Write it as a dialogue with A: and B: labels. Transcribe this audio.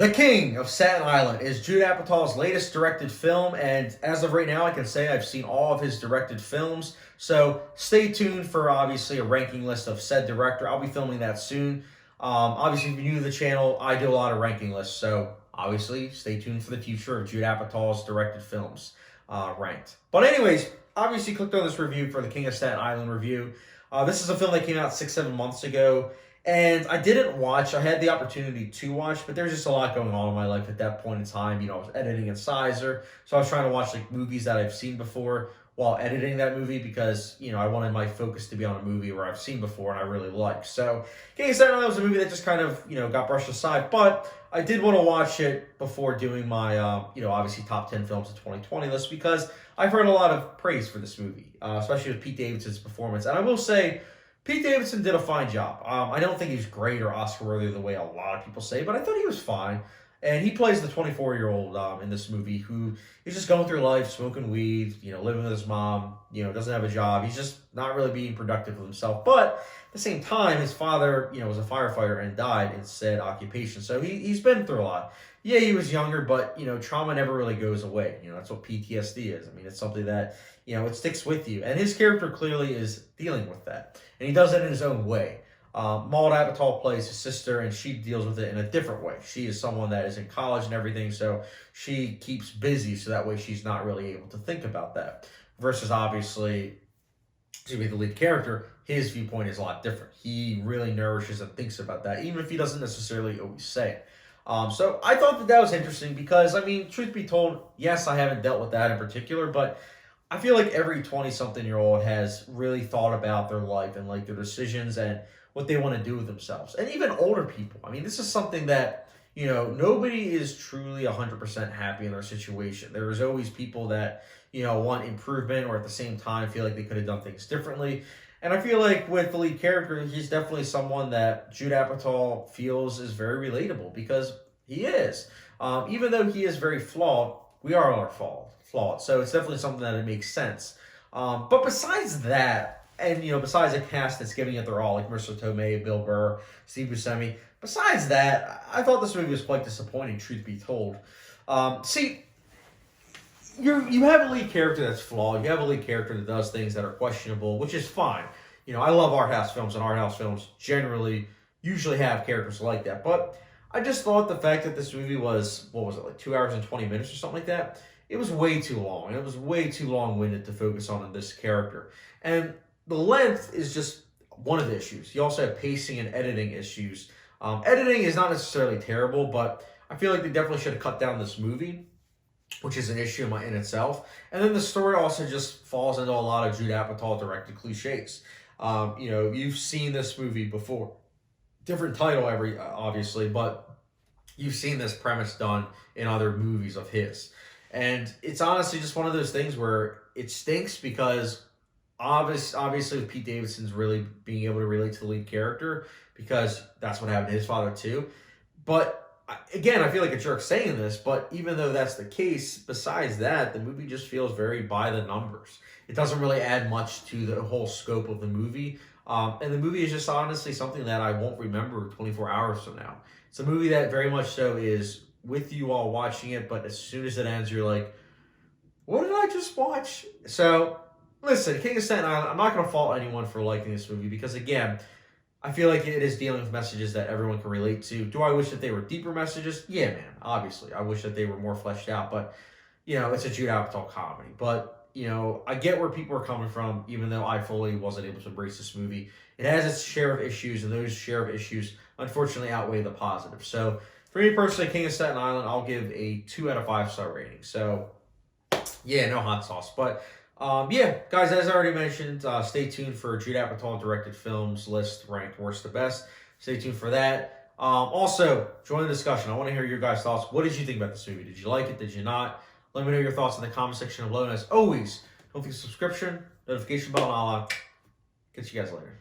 A: The King of Staten Island is Judd Apatow's latest directed film, and as of right now, I can say I've seen all of his directed films. So stay tuned for obviously a ranking list of said director. I'll be filming that soon. Obviously, if you're new to the channel, I do a lot of ranking lists, so obviously stay tuned for the future of Judd Apatow's directed films ranked. But anyways, obviously clicked on this review for the King of Staten Island review. This is a film that came out 6-7 months ago. And I didn't watch. I had the opportunity to watch, but there's just a lot going on in my life at that point in time. You know, I was editing in Sizer, so I was trying to watch like movies that I've seen before while editing that movie because, you know, I wanted my focus to be on a movie where I've seen before and I really liked. So, King of Staten Island was a movie that just kind of, you know, got brushed aside, but I did want to watch it before doing my, you know, obviously top 10 films of 2020 list because I've heard a lot of praise for this movie, especially with Pete Davidson's performance. And I will say, Pete Davidson did a fine job. I don't think he's great or Oscar-worthy the way a lot of people say, but I thought he was fine. And he plays the 24-year-old in this movie who is just going through life, smoking weed, you know, living with his mom, you know, doesn't have a job. He's just not really being productive with himself. But at the same time, his father, you know, was a firefighter and died in said occupation. So he's been through a lot. Yeah, he was younger, but, you know, trauma never really goes away. You know, that's what PTSD is. I mean, it's something that, you know, it sticks with you. And his character clearly is dealing with that. And he does it in his own way. Maud Apatow plays his sister, and she deals with it in a different way. She is someone that is in college and everything, so she keeps busy, so that way she's not really able to think about that. Versus, obviously, the lead character, his viewpoint is a lot different. He really nourishes and thinks about that, even if he doesn't necessarily always say it. So I thought that was interesting because, I mean, truth be told, yes, I haven't dealt with that in particular, but I feel like every 20-something-year-old has really thought about their life and like their decisions and what they want to do with themselves. And even older people. I mean, this is something that, you know, nobody is truly 100% happy in their situation. There is always people that, you know, want improvement or at the same time feel like they could have done things differently. And I feel like with the lead character, he's definitely someone that Judd Apatow feels is very relatable because he is. Even though he is very flawed, we are all flawed. So it's definitely something that it makes sense. But besides that, and, you know, besides a cast that's giving it their all, like Marissa Tomei, Bill Burr, Steve Buscemi, besides that, I thought this movie was quite disappointing, truth be told. See, you have a lead character that's flawed. You have a lead character that does things that are questionable, which is fine. You know, I love art house films, and art house films generally usually have characters like that. But I just thought the fact that this movie was, what was it, like 2 hours and 20 minutes or something like that, it was way too long. And it was way too long-winded to focus on this character. And the length is just one of the issues. You also have pacing and editing issues. Editing is not necessarily terrible, but I feel like they definitely should have cut down this movie, which is an issue in itself. And then the story also just falls into a lot of Judd Apatow directed cliches. You know, you've seen this movie before. Different title obviously, but you've seen this premise done in other movies of his. And it's honestly just one of those things where it stinks because obviously with Pete Davidson's really being able to relate to the lead character because that's what happened to his father too. But again, I feel like a jerk saying this, but even though that's the case, besides that, the movie just feels very by the numbers. It doesn't really add much to the whole scope of the movie. And the movie is just honestly something that I won't remember 24 hours from now. It's a movie that very much so is with you all watching it, but as soon as it ends, you're like, what did I just watch? So, listen, King of Staten Island, I'm not going to fault anyone for liking this movie because, again, I feel like it is dealing with messages that everyone can relate to. Do I wish that they were deeper messages? Yeah, man, obviously. I wish that they were more fleshed out, but, you know, it's a Judd Apatow comedy. But, you know, I get where people are coming from, even though I fully wasn't able to embrace this movie. It has its share of issues, and those share of issues, unfortunately, outweigh the positives. So, for me personally, King of Staten Island, I'll give a 2 out of 5 star rating. So, yeah, no hot sauce. But, yeah, guys, as I already mentioned, stay tuned for Judd Apatow directed films list ranked worst to best. Stay tuned for that. Also, join the discussion. I want to hear your guys' thoughts. What did you think about this movie? Did you like it? Did you not? Let me know your thoughts in the comment section below. And as always, don't forget subscription, notification bell, and I'll catch you guys later.